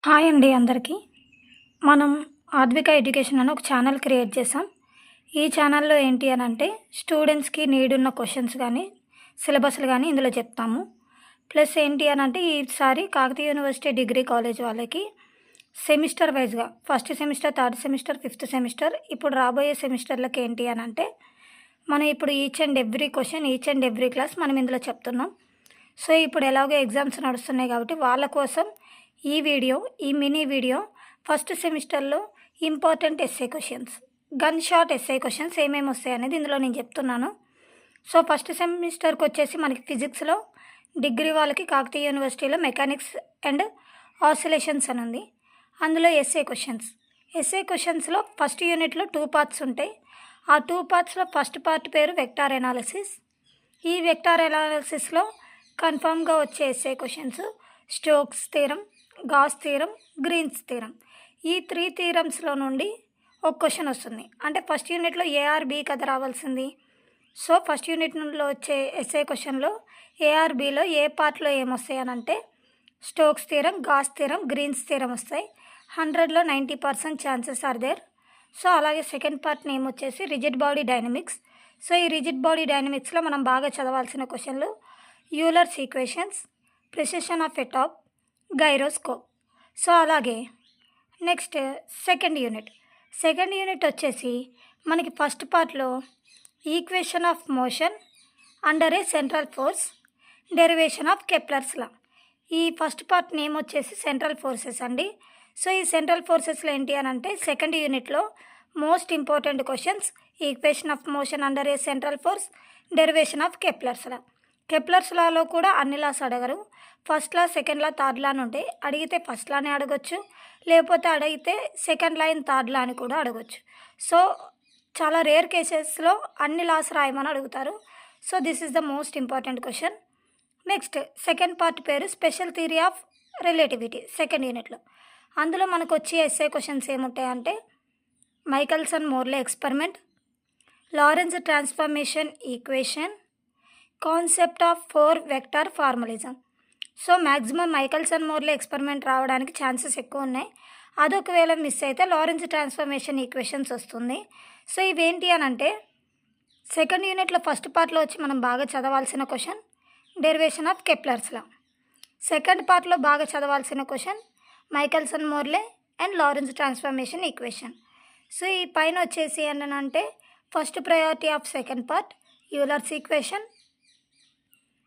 Hi అండి అందరికీ. మనం ఆద్విక ఎడ్యుకేషన్ అని ఒక ఛానల్ క్రియేట్ చేసాం. ఈ ఛానల్లో ఏంటి అని అంటే స్టూడెంట్స్కి నీడ్ ఉన్న క్వశ్చన్స్ కానీ సిలబస్లు కానీ ఇందులో చెప్తాము. ప్లస్ ఏంటి అని అంటే ఈసారి కాకతీయ యూనివర్సిటీ డిగ్రీ కాలేజ్ వాళ్ళకి సెమిస్టర్ వైజ్గా first semester, third semester, fifth semester, ఇప్పుడు రాబోయే సెమిస్టర్లకు ఏంటి అని అంటే మనం ఇప్పుడు each and every question, each and every class మనం ఇందులో చెప్తున్నాం. సో ఇప్పుడు ఎలాగో ఎగ్జామ్స్ నడుస్తున్నాయి కాబట్టి వాళ్ళ కోసం ఈ మినీ వీడియో ఫస్ట్ సెమిస్టర్లో important SA questions, gunshot SA questions ఏమేమి వస్తాయి అనేది ఇందులో నేను చెప్తున్నాను. సో ఫస్ట్ సెమిస్టర్కి వచ్చేసి మనకి ఫిజిక్స్లో డిగ్రీ వాళ్ళకి కాకతీయ యూనివర్సిటీలో మెకానిక్స్ అండ్ ఆసిలేషన్స్ అని ఉంది. అందులో ఎస్ఏ క్వశ్చన్స్లో ఫస్ట్ యూనిట్లో 2 పార్ట్స్ ఉంటాయి. ఆ 2 పార్ట్స్లో ఫస్ట్ పార్ట్ పేరు వెక్టార్ ఎనాలిసిస్. ఈ వెక్టార్ ఎనాలిసిస్లో కన్ఫామ్గా వచ్చే SA questions Stokes theorem, Gauss theorem, Green's theorem. ఈ 3 థీరమ్స్లో నుండి ఒక క్వశ్చన్ వస్తుంది. అంటే ఫస్ట్ యూనిట్లో ఏఆర్బి కదా రావాల్సింది. సో ఫస్ట్ యూనిట్లో వచ్చే ఎస్ఏ క్వశ్చన్లో ఏఆర్బిలో ఏ పార్ట్లో ఏమొస్తాయి అని అంటే Stokes theorem, Gauss theorem, Green's theorem వస్తాయి. 100లో 90% ఛాన్సెస్ ఆర్ దేర్. సో అలాగే సెకండ్ పార్ట్ నేమ్ వచ్చేసి రిజిడ్ బాడీ డైనమిక్స్. సో ఈ రిజిడ్ బాడీ డైనమిక్స్లో మనం బాగా చదవాల్సిన క్వశ్చన్లు Euler's equations, precession of a top, gyroscope. So అలాగే నెక్స్ట్ సెకండ్ యూనిట్ వచ్చేసి మనకి ఫస్ట్ పార్ట్లో equation of motion under a central force, derivation of Kepler's law. ఈ ఫస్ట్ పార్ట్ నేమ్ వచ్చేసి సెంట్రల్ ఫోర్సెస్ అండి. సో ఈ సెంట్రల్ ఫోర్సెస్లో ఏంటి అని అంటే సెకండ్ యూనిట్లో most important questions equation of motion under a central force, derivation of Kepler's law. Kepler's లాలో కూడా అన్ని లాస్ అడగరు. ఫస్ట్ లా, సెకండ్ లా, థర్డ్ లా అని ఉంటాయి. అడిగితే ఫస్ట్ లానే అడగొచ్చు, లేకపోతే అడిగితే second law and third law అని కూడా అడగొచ్చు. సో చాలా రేర్ కేసెస్లో అన్ని లాస్ రాయమని అడుగుతారు. So this is the most important question. Next second part పేరు special theory of relativity second యూనిట్లో. అందులో మనకు వచ్చే ఎస్ఏ క్వశ్చన్స్ ఏముంటాయంటే Michelson Morley experiment, Lorentz transformation equation, concept of 4 vector formalism. So maximum Michelson Morley experiment రావడానికి chances ఎక్కువ ఉన్నాయి. అదొకవేళ మిస్ అయితే లారెన్స్ ట్రాన్స్ఫర్మేషన్ ఈక్వేషన్స్ వస్తుంది. సో ఇవేంటి అని అంటే సెకండ్ యూనిట్లో ఫస్ట్ పార్ట్లో వచ్చి మనం బాగా చదవాల్సిన question derivation of Kepler's law. Second పార్ట్లో బాగా చదవాల్సిన question Michelson Morley and Lorentz transformation equation. So ఈ పైన వచ్చేసి ఏంటంటే first priority of second part Euler's equation,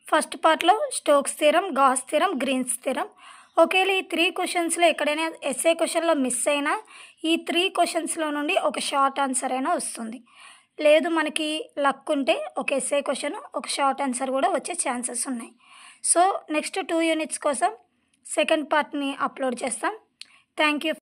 first పార్ట్లో Stokes theorem, Gauss theorem, Green's theorem. ఒకవేళ ఈ 3 క్వశ్చన్స్లో ఎక్కడైనా ఎస్ఏ క్వశ్చన్లో మిస్ అయినా ఈ 3 క్వశ్చన్స్లో నుండి ఒక షార్ట్ ఆన్సర్ అయినా వస్తుంది. లేదు మనకి లక్ ఉంటే ఒక ఎస్ఏ క్వశ్చన్, ఒక షార్ట్ ఆన్సర్ కూడా వచ్చే ఛాన్సెస్ ఉన్నాయి. సో నెక్స్ట్ 2 యూనిట్స్ కోసం సెకండ్ పార్ట్ని అప్లోడ్ చేస్తాం. Thank you.